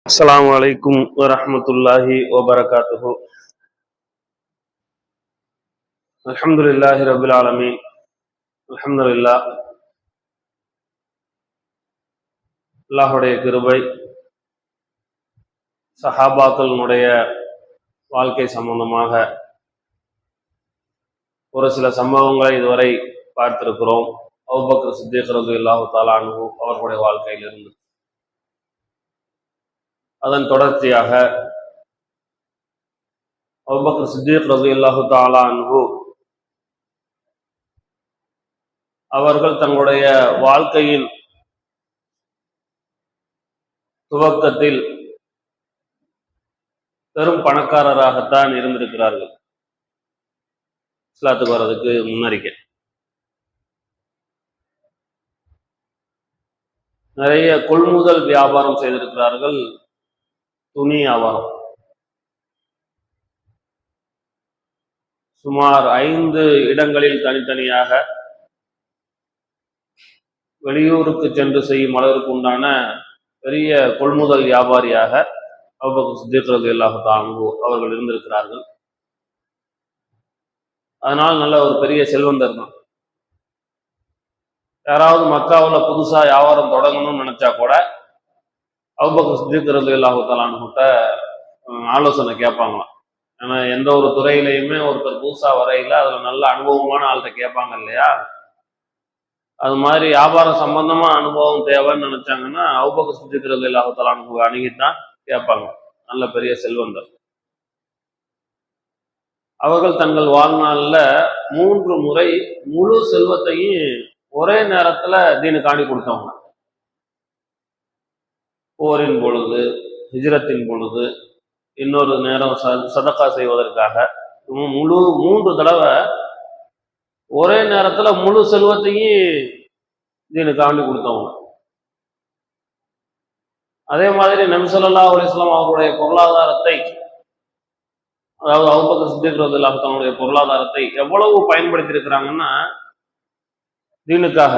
அஸ்ஸலாமு அலைக்கும் வரஹ்மத்துல்லாஹி வபரகாத்துஹு. அல்ஹம்துலில்லாஹி ரப்பில் ஆலமீன். அல்ஹம்துலில்லாஹ். அல்லாஹ்வுடைய கிருபை, சஹாபாக்களுடைய வாழ்க்கை சம்பந்தமாக ஒரு சில சம்பவங்களை இதுவரை பார்த்திருக்கிறோம். அபூபக்கர் சித்திக் ரலியல்லாஹு தஆலா அன்ஹு அவர்களுடைய வாழ்க்கையிலிருந்து அதன் தொடர்ச்சியாக அபூபக்கர் சித்திக் ரலியல்லாஹு தஆலா அன்ஹு அவர்கள் தங்களுடைய வாழ்க்கையின் துவக்கத்தில் பெரும் பணக்காரராகத்தான் இருந்திருக்கிறார்கள். இஸ்லாத்துக்கு வர்றதுக்கு முன்னறிக்கை நிறைய கொள்முதல் வியாபாரம் செய்திருக்கிறார்கள். துணி வியாபாரம் சுமார் 5 இடங்களில் தனித்தனியாக வெளியூருக்கு சென்று செய்யும் அளவிற்கு உண்டான பெரிய கொள்முதல் வியாபாரியாக அபூபக்கர் சித்திக் ரலியல்லாஹு தஆலா அன்ஹு அவர்கள் இருந்திருக்கிறார்கள். அதனால் நல்ல ஒரு பெரிய செல்வந்தர் தான். யாராவது மக்காவில் புதுசா வியாபாரம் தொடங்கணும்னு நினைச்சா கூட அபூபக்கர் சித்திக் ரலியல்லாஹு தஆலா அன்ஹுட்ட ஆலோசனை கேட்பாங்களாம். ஏன்னா எந்த ஒரு துறையிலையுமே ஒருத்தர் புதுசா வரையில அதுல நல்ல அனுபவமான ஆள்கிட்ட கேட்பாங்க இல்லையா? அது மாதிரி வியாபாரம் சம்பந்தமா அனுபவம் தேவைன்னு நினைச்சாங்கன்னா அபூபக்கர் சித்திக் ரலியல்லாஹு தஆலா அன்ஹு அணுகித்தான் கேட்பாங்க. நல்ல பெரிய செல்வந்தர். அவர்கள் தங்கள் வாழ்நாளில் 3 முறை முழு செல்வத்தையும் ஒரே நேரத்துல தீனுக்காண்டி கொடுத்தவங்க. போரின் பொழுது, ஹிஜ்ரத்தின் பொழுது, இன்னொரு நேரம் சதக்கா செய்வதற்காக முழு 3 தடவை ஒரே நேரத்துல முழு செல்வத்தையும் தீனுக்காண்டி கொடுத்தவங்க. அதே மாதிரி நபி ஸல்லல்லாஹு அலைஹி வஸல்லம் அவருடைய பொருளாதாரத்தை, அதாவது அபூபக்கர் சித்திக் ரலியல்லாஹு தன்னுடைய பொருளாதாரத்தை எவ்வளவு பயன்படுத்தி இருக்கிறாங்கன்னா தீனுக்காக.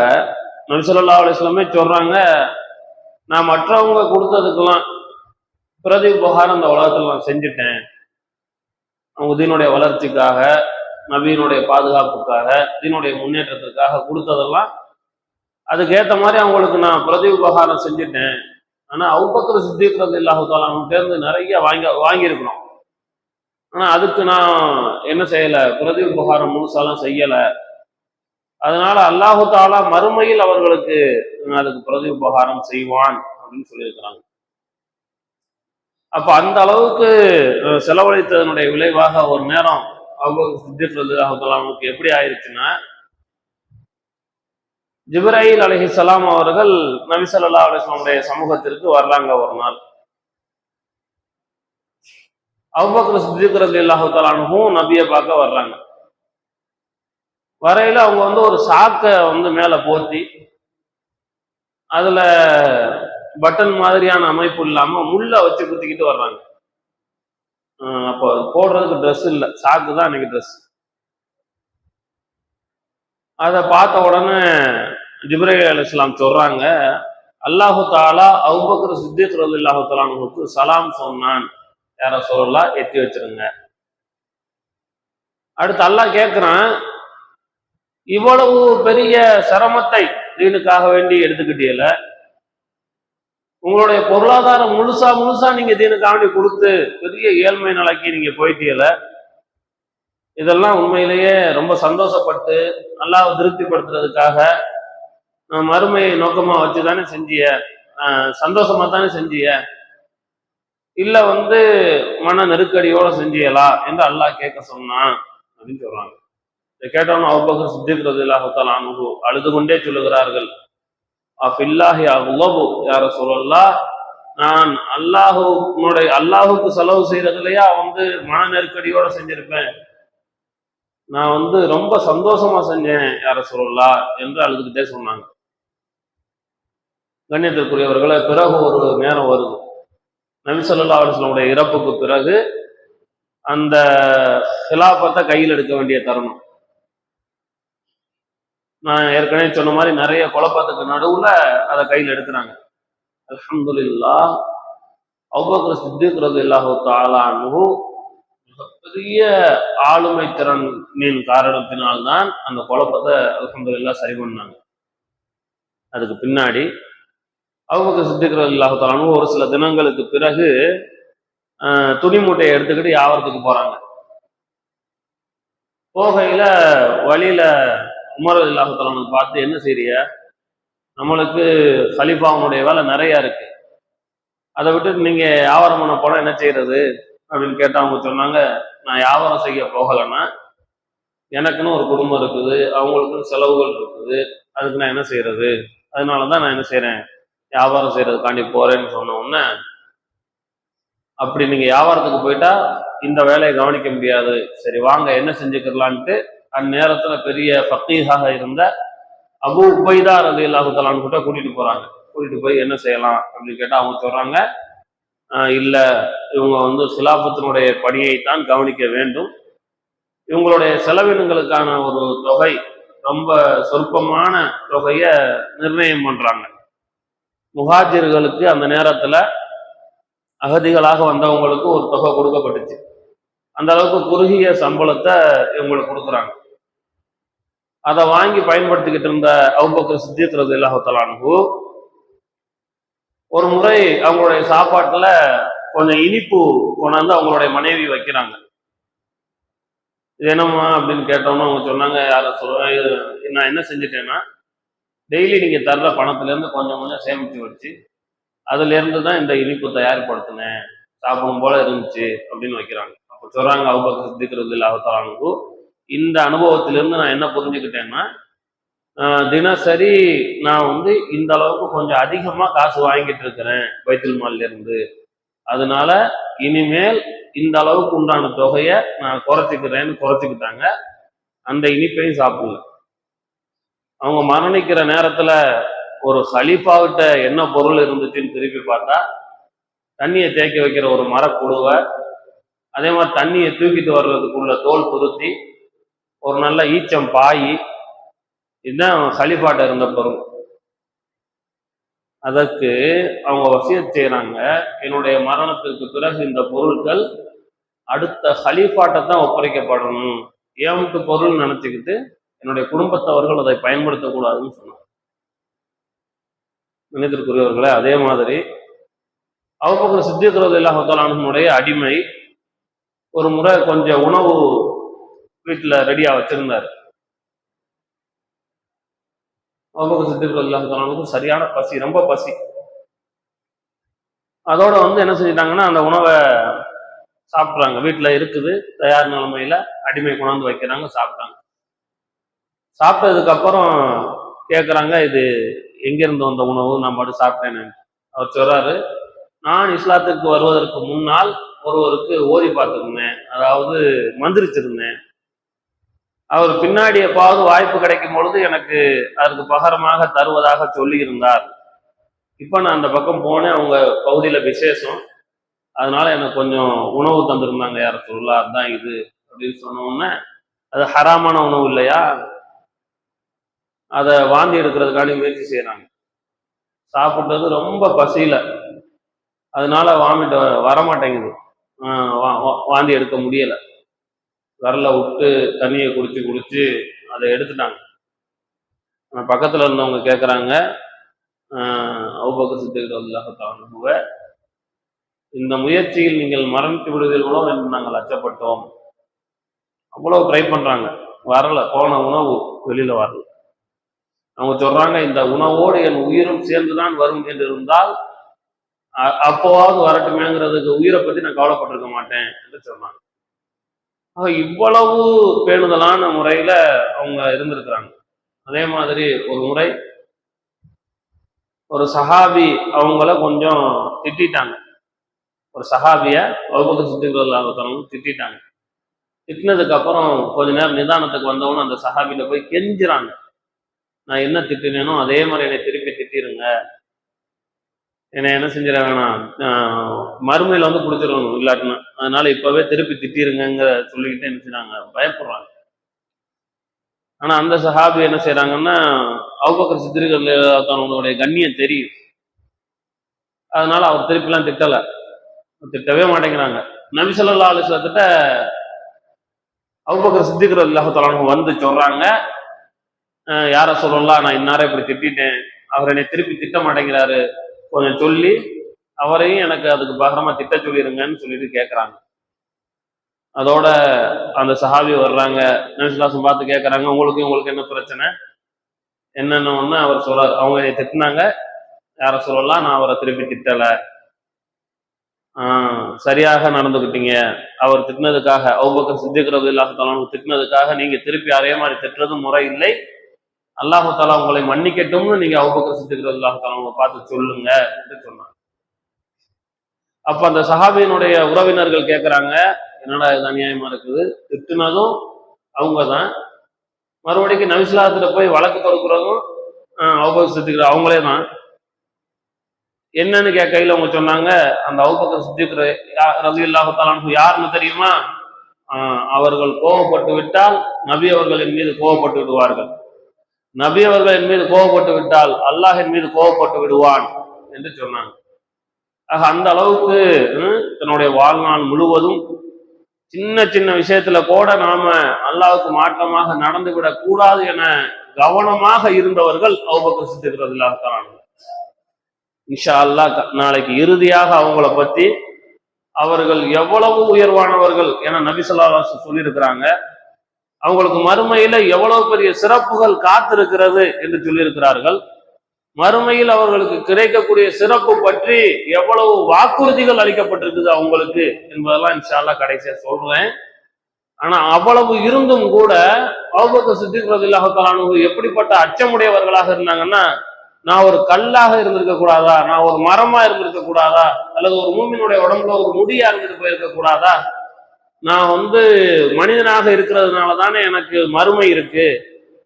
நபி ஸல்லல்லாஹு அலைஹி வஸல்லமே சொல்றாங்க, நான் மற்றவங்க கொடுத்ததுக்கெல்லாம் பிரதி உபகாரம் இந்த உலகத்தில் நான் செஞ்சுட்டேன். அவங்க தீனுடைய வளர்ச்சிக்காக, நபியினுடைய பாதுகாப்புக்காக, தீனுடைய முன்னேற்றத்திற்காக கொடுத்ததெல்லாம் அதுக்கேற்ற மாதிரி அவங்களுக்கு நான் பிரதி உபகாரம் செஞ்சுட்டேன். ஆனா அபூபக்கர் சித்திக் ரலியல்லாஹு தஆலா தேர்ந்து நிறைய வாங்கியிருக்கிறோம். ஆனா அதுக்கு நான் என்ன செய்யல, பிரதி உபகாரம் முழுசாலாம் செய்யல. அதனால அல்லாஹு தஆலா மறுமையில் அவர்களுக்கு அதுக்கு பிரதி உபகாரம் செய்வான் அப்படின்னு சொல்லியிருக்கிறாங்க. அப்ப அந்த அளவுக்கு செலவழித்ததனுடைய விளைவாக ஒரு நேரம் அபூபக்கர் சித்திக் ரலியல்லாஹு தஆலா எப்படி ஆயிருச்சுன்னா, ஜிப்ரீல் அலைஹிஸ்ஸலாம் அவர்கள் நபி ஸல்லல்லாஹு அலைஹி வஸல்லம் சமூகத்திற்கு வர்றாங்க ஒரு நாள். அபூபக்கர் சித்திக் ரலியல்லாஹு தஆலா நபியை பார்க்க வர்றாங்க. வரையில அவங்க ஒரு சாக்கை மேல போத்தி அதுல பட்டன் மாதிரியான அமைப்பு இல்லாம முள்ள வச்சு குத்திக்கிட்டு வர்றாங்க. அப்போ போடுறதுக்கு ட்ரெஸ் இல்லை, சாக்கு தான் அன்னைக்கு ட்ரெஸ். அதை பார்த்த உடனே ஜிப்ரீல் அலைஹிஸ்ஸலாம் சொல்றாங்க, அல்லாஹு தஆலா அபூபக்கர் சித்திக் ரலியல்லாஹு தஆலா அன்ஹுக்கு சலாம் சொன்னான், யார சொல்லலாம் எத்தி வச்சிருங்க. அடுத்து அல்லாஹ் கேட்கிறான், இவ்வளவு பெரிய சிரமத்தை தீனுக்காக வேண்டி எடுத்துக்கிட்டீல, உங்களுடைய பொருளாதாரம் முழுசா நீங்க தீனுக்காக வேண்டி கொடுத்து பெரிய ஏழ்மை நிலைக்கு நீங்க போயிட்டீல, இதெல்லாம் உண்மையிலேயே ரொம்ப சந்தோஷப்பட்டு அல்லாஹ்வை திருப்திப்படுத்துறதுக்காக மறுமையை நோக்கமா வச்சுதானே செஞ்சிய, சந்தோஷமா தானே செஞ்சிய, இல்ல மன நெருக்கடியோட செஞ்சியலா என்று அல்லாஹ் கேட்க சொன்னான் அப்படின்னு சொல்றாங்க. இதை கேட்டவன அபூபக்கர் சித்திக் ரலியல்லாஹு தஆலா அன்ஹு அழுது கொண்டே சொல்லுகிறார்கள், அஃபில்லாஹி அக்லபு யா ரசூலல்லாஹ், நான் அல்லாஹுக்கு செலவு செய்யறதுலையா மன நெருக்கடியோட செஞ்சிருப்பேன், நான் ரொம்ப சந்தோஷமா செஞ்சேன் யா ரசூலல்லாஹ் என்று அழுதுகிட்டே சொன்னாங்க. கண்ணியத்திற்குரியவர்களை, பிறகு ஒரு நேரம் வருது, நபி ஸல்லல்லாஹு அலைஹி வஸல்லம் இறப்புக்கு பிறகு அந்த ஹிலாஃபத்தை கையில் எடுக்க வேண்டிய தருணம். நான் ஏற்கனவே சொன்ன மாதிரி நிறைய குழப்பத்துக்கு நடுவுல அதை கையில் எடுக்கிறாங்க. அல்ஹம்துலில்லாஹ், அபூபக்கர் சித்திக் ரலியல்லாஹு தஆலா அன்ஹு மிகப்பெரிய ஆளுமை திறனின் காரணத்தினால்தான் அந்த குழப்பத்தை அல்ஹம்துலில்லாஹ் சரி பண்ணாங்க. அதுக்கு பின்னாடி அபூபக்கர் சித்திக் ரலியல்லாஹு தஆலா அன்ஹு ஒரு சில தினங்களுக்கு பிறகு துணி மூட்டையை எடுத்துக்கிட்டு யாவரத்துக்கு போறாங்க. போகையில வழியில உமர் ரலியல்லாஹு தஆலா அன்ஹு பார்த்து, என்ன செய்றிய, நம்மளுக்கு கலீஃபாவுடைய வேலை நிறைய இருக்கு, அதை விட்டுட்டு நீங்க வியாபாரம் பண்ண போனா என்ன செய்யறது அப்படின்னு கேட்டா அவங்க சொன்னாங்க, நான் வியாபாரம் செய்ய போகலைன்னா எனக்குன்னு ஒரு குடும்பம் இருக்குது, அவங்களுக்குன்னு செலவுகள் இருக்குது, அதுக்கு நான் என்ன செய்யறது, அதனாலதான் நான் என்ன செய்யறேன், வியாபாரம் செய்யறதுக்காண்டி போறேன்னு சொன்ன உடனே, அப்படி நீங்க வியாபாரத்துக்கு போயிட்டா இந்த வேலையை கவனிக்க முடியாது, சரி வாங்க என்ன செஞ்சுக்கலான்ட்டு அந்நேரத்துல பெரிய ஃபக்கீஹாக இருந்த அபூ உபைதா ரலியல்லாஹு தஆலா அன்ஹு கிட்ட கூட்டிட்டு போறாங்க. கூட்டிட்டு போய் என்ன செய்யலாம் அப்படின்னு கேட்டா அவங்க சொல்றாங்க, இல்ல இவங்க சிலாபத்தினுடைய பணியைத்தான் கவனிக்க வேண்டும், இவங்களுடைய செலவினங்களுக்கான ஒரு தொகை ரொம்ப சொற்பமான தொகைய நிர்ணயம் பண்றாங்க. முஹாஜிர்களுக்கு அந்த நேரத்துல அகதிகளாக வந்தவங்களுக்கு ஒரு தொகை கொடுக்கப்பட்டுச்சு, அந்த அளவுக்கு குறுகிய சம்பளத்தை இவங்களுக்கு கொடுக்குறாங்க. அதை வாங்கி பயன்படுத்திக்கிட்டு இருந்த அபூபக்கர் சித்திக் ரலியல்லாஹு தஆலா அன்ஹு ஒரு முறை அவங்களுடைய சாப்பாட்டுல கொஞ்சம் இனிப்பு கொண்டாந்து அவங்களுடைய மனைவி வைக்கிறாங்க. இது என்னம்மா அப்படின்னு கேட்டோம்னா அவங்க சொன்னாங்க, யார நான் என்ன செஞ்சுட்டேன்னா, டெய்லி நீங்க தர்ற பணத்துல இருந்து கொஞ்சம் கொஞ்சம் சேமிச்சு வச்சு அதுல இருந்து தான் இந்த இனிப்பு தயார்படுத்தினேன், சாப்பிடும் போல இருந்துச்சு அப்படின்னு வைக்கிறாங்க. அப்ப சொல்றாங்க அபூபக்கர் சித்திக் ரலியல்லாஹு தஆலா அன்ஹு, இந்த அனுபவத்திலிருந்து நான் என்ன புரிஞ்சுக்கிட்டேன்னா, தினசரி நான் இந்த அளவுக்கு கொஞ்சம் அதிகமா காசு வாங்கிட்டு இருக்கிறேன் பைத்துல் மால்ல இருந்து, அதனால இனிமேல் இந்த அளவுக்கு உண்டான தொகையை நான் குறைச்சிக்கிட்டாங்க. அந்த இனிப்பையும் சாப்பிடல. அவங்க மரணிக்கிற நேரத்துல ஒரு ஹலீஃபாவிட்ட என்ன பொருள் இருந்துச்சுன்னு திருப்பி பார்த்தா, தண்ணியை தேக்கி வைக்கிற ஒரு மரக்குழுவை, அதே மாதிரி தண்ணியை தூக்கிட்டு வர்றதுக்குள்ள தோல் துருத்தி, ஒரு நல்ல ஈச்சம் பாய், இதுதான் ஹலீஃபாட்ட இருந்த பொருள். அதற்கு அவங்க வசியத் செய்யறாங்க, என்னுடைய மரணத்திற்கு பிறகு இந்த பொருட்கள் அடுத்த ஹலீஃபாட்ட தான் ஒப்படைக்கப்படணும், ஏம்ட்டு பொருள் நினைச்சுக்கிட்டு என்னுடைய குடும்பத்தவர்கள் அதை பயன்படுத்தக்கூடாதுன்னு சொன்னாங்க. நினைத்திற்குரியவர்களே, அதே மாதிரி அபூபக்கர் சித்திக் ரலியல்லாஹு தஆலா அன்ஹுடைய அடிமை ஒரு முறை கொஞ்சம் உணவு வீட்டுல ரெடியா வச்சிருந்தாரு. அபூபக்கர் சித்திக் ரலியல்லாஹு தஆலா அன்ஹுக்கு சரியான பசி, ரொம்ப பசி. அதோட என்ன செஞ்சிட்டாங்கன்னா, அந்த உணவை சாப்பிட்றாங்க. வீட்டுல இருக்குது தயார் நிலைமையில, அடிமை கொண்டாந்து வைக்கிறாங்க, சாப்பிட்டாங்க. சாப்பிட்டதுக்கு அப்புறம் கேட்குறாங்க, இது எங்கிருந்து வந்த உணவு, நான் மட்டும் சாப்பிட்டேன்னு. அவர் சொல்றாரு, நான் இஸ்லாத்திற்கு வருவதற்கு முன்னால் ஒருவருக்கு ஓதி பார்த்துருந்தேன், அதாவது மந்திரிச்சிருந்தேன், அவர் பின்னாடி எப்பாவது வாய்ப்பு கிடைக்கும் பொழுது எனக்கு அதற்கு பகரமாக தருவதாக சொல்லி இருந்தார். இப்ப நான் அந்த பக்கம் போனேன், அவங்க பகுதியில விசேஷம், அதனால எனக்கு கொஞ்சம் உணவு தந்திருந்தாங்க, யார சொல்லலாம், அதுதான் இது அப்படின்னு சொன்ன உடனே, அது ஹராமான உணவு இல்லையா, அதை வாந்தி எடுக்கிறதுக்காண்டி முயற்சி செய்யறாங்க. சாப்பிட்டது ரொம்ப பசியில, அதனால வாமிட் வரமாட்டேங்குது, வாந்தி எடுக்க முடியல, விரல விட்டு தண்ணியை குடிச்சு அதை எடுத்துட்டாங்க. பக்கத்துல இருந்தவங்க கேட்குறாங்க, அபூபக்கர் சித்திக் ரலியல்லாஹு தஆலா அன்ஹுவை, இந்த முயற்சியில் நீங்கள் மரணித்து விடுவீர்களோ என்று நாங்கள் அச்சப்பட்டோம். அவ்வளவு ட்ரை பண்றாங்க, வரல, போன உணவு வெளியில வரல. அவங்க சொல்றாங்க, இந்த உணவோடு என் உயிரும் சேர்ந்துதான் வரும் என்று இருந்தால் அப்போவாவது வரட்டுமேங்கிறதுக்கு உயிரை பத்தி நான் கவலைப்பட்டிருக்க மாட்டேன் என்று சொன்னாங்க. இவ்வளவு பேணுதலான முறையில அவங்க இருந்திருக்கிறாங்க. அதே மாதிரி ஒரு முறை ஒரு சஹாபி அவங்கள கொஞ்சம் திட்டாங்க. ஒரு சஹாபிய அபூபக்கர் சித்திக் ரலியல்லாஹு தஆலா திட்டாங்க. திட்டினதுக்கு அப்புறம் கொஞ்ச நேரம் நிதானத்துக்கு வந்தவொன்னு அந்த சஹாபியில போய் கெஞ்சுறாங்க, நான் என்ன திட்டினேனோ அதே மாதிரி என்னை திருப்பி திட்டிருங்க, என்னை என்ன செஞ்சிட வேணாம், மறுமையில பிடிச்சிடணும் இல்லாட்டினா, அதனால இப்பவே திருப்பி திட்டிருங்க சொல்லிக்கிட்டு என்ன செய்றாங்க, பயப்படுறாங்க. ஆனா அந்த சஹாபி என்ன செய்யறாங்கன்னா, அபூபக்கர் சித்திக் ரலியல்லாஹு தஆலா கண்ணியம் தெரியும், அதனால அவர் திருப்பிலாம் திட்டல. திட்டவே மாட்டேங்கிறாங்க. நபி ஸல்லல்லாஹு அலைஹி வஸல்லம் கிட்ட அபூபக்கர் சித்திக் ரலியல்லாஹு தஆலா அன்ஹு வந்து சொல்றாங்க, யார சொல்லலாம், நான் இன்னாரை இப்படி திட்டேன், அவர் என்னை திருப்பி திட்ட மாட்டேங்கிறாரு, கொஞ்சம் சொல்லி அவரையும் எனக்கு அதுக்கு பகரமா திட்ட சொல்லிருங்கன்னு சொல்லிட்டு கேட்கறாங்க. அதோட அந்த சஹாபி வர்றாங்க, நபி ஸல்லல்லாஹு அலைஹி வஸல்லம் பார்த்து கேட்கறாங்க, உங்களுக்கு என்ன பிரச்சனை என்னன்னு ஒண்ணு அவர் சொல்றாரு. அவங்க என்னை திட்டினாங்க, யார சொல்லலாம், நான் அவரை திருப்பி திட்டல, சரியாக நடந்துகிட்டீங்க, அவர் திட்டினதுக்காக, அபூபக்கர் சித்திக் ரலியல்லாஹு தஆலா அன்ஹு திட்டினதுக்காக நீங்க திருப்பி அதே மாதிரி திட்டுறது முறை இல்லை, அல்லாஹு தஆலா உங்களை மன்னிக்கட்டும்னு நீங்க அபூபக்கர் சித்திக் ரலியல்லாஹு தஆலா அன்ஹு பார்த்து சொல்லுங்க என்று சொன்னாங்க. அப்ப அந்த சஹாபியினுடைய உறவினர்கள் கேட்கறாங்க, என்னடா இது அநியாயமா இருக்குது, திட்டுனதும் அவங்க தான், மறுபடியும் நபி ஸல்லல்லாஹு அலைஹி வஸல்லம் போய் வழக்கு தொடுக்கிறதும் அபூபக்கர் சித்திக் அவங்களே தான். என்னன்னு கேட்கையில அவங்க சொன்னாங்க, அந்த அபூபக்கர் சித்திக் ரலியல்லாஹு தஆலா அன்ஹு யாருன்னு தெரியுமா, அவர்கள் கோபப்பட்டு விட்டால் நபி அவர்களின் மீது கோபப்பட்டு விடுவார்கள், நபி அவர்களின் மீது கோபப்பட்டு விட்டால் அல்லாஹின் மீது கோபப்பட்டு விடுவான் என்று சொன்னாங்க. ஆக அந்த அளவுக்கு தன்னுடைய வாழ்நாள் முழுவதும் சின்ன சின்ன விஷயத்துல கூட நாம அல்லாஹ்வுக்கு மாற்றமாக நடந்து விடக் கூடாது என கவனமாக இருந்தவர்கள் அபூபக்கர் சித்திக் ரலியல்லாஹு தஆலா அன்ஹு. இன்ஷா அல்லாஹ் நாளைக்கு இறுதியாக அவங்கள பத்தி அவர்கள் எவ்வளவு உயர்வானவர்கள் என நபி ஸல்லல்லாஹு அலைஹி வஸல்லம் சொல்லியிருக்கிறாங்க, அவங்களுக்கு மறுமையில எவ்வளவு பெரிய சிறப்புகள் காத்திருக்கிறது என்று சொல்லியிருக்கிறார்கள், மறுமையில் அவர்களுக்கு கிடைக்கக்கூடிய சிறப்பு பற்றி எவ்வளவு வாக்குறுதிகள் அளிக்கப்பட்டிருக்குது அவங்களுக்கு என்பதெல்லாம் இன்ஷா அல்லாஹ் கடைசியா சொல்றேன். ஆனா அவ்வளவு இருந்தும் கூட அபூபக்கர் சித்திக் ரலியல்லாஹு தஆலா அன்ஹு எப்படிப்பட்ட அச்சமுடையவர்களாக இருந்தாங்கன்னா, நான் ஒரு கல்லாக இருந்திருக்க கூடாதா, நான் ஒரு மரமா இருந்திருக்க கூடாதா, அல்லது ஒரு மூமினுடைய உடம்புல ஒரு முடியா இருந்துட்டு போயிருக்க கூடாதா, நான் மனிதனாக இருக்கிறதுனால தானே எனக்கு மறுமை இருக்கு,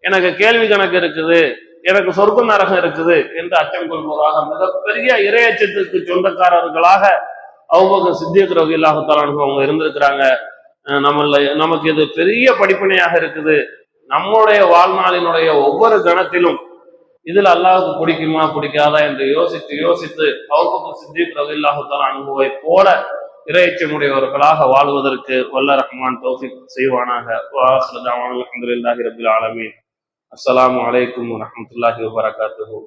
எனக்கு கேள்வி கணக்கு இருக்குது, எனக்கு சொர்க்க நரகம் இருக்குது என்று அச்சம் கொள்வதாக மிகப்பெரிய இறையச்சத்துக்கு சொந்தக்காரர்களாக அபூபக்கர் சித்திக் ரலியல்லாஹு தஆலா அன்ஹு அவங்க இருந்திருக்கிறாங்க. நமக்கு இது பெரிய படிப்பினையாக இருக்குது. நம்முடைய வாழ்நாளினுடைய ஒவ்வொரு கணத்திலும் இதில் அல்லாஹ்வுக்கு பிடிக்குமா பிடிக்காதா என்று யோசித்து யோசித்து அபூபக்கர் சித்திக் ரலியல்லாஹு தஆலா அன்ஹுவை போல இறையச்சமுடையவர்களாக வாழ்வதற்கு வல்ல ரஹ்மான் தௌஃபீக் செய்வானாக. வ ஆகிரு தஅவானா அல்ஹம்துலில்லாஹி ரப்பில் ஆலமீன். அஸ்ஸலாமு அலைக்கும் வரஹ்மத்துல்லாஹி வபரகாத்துஹு.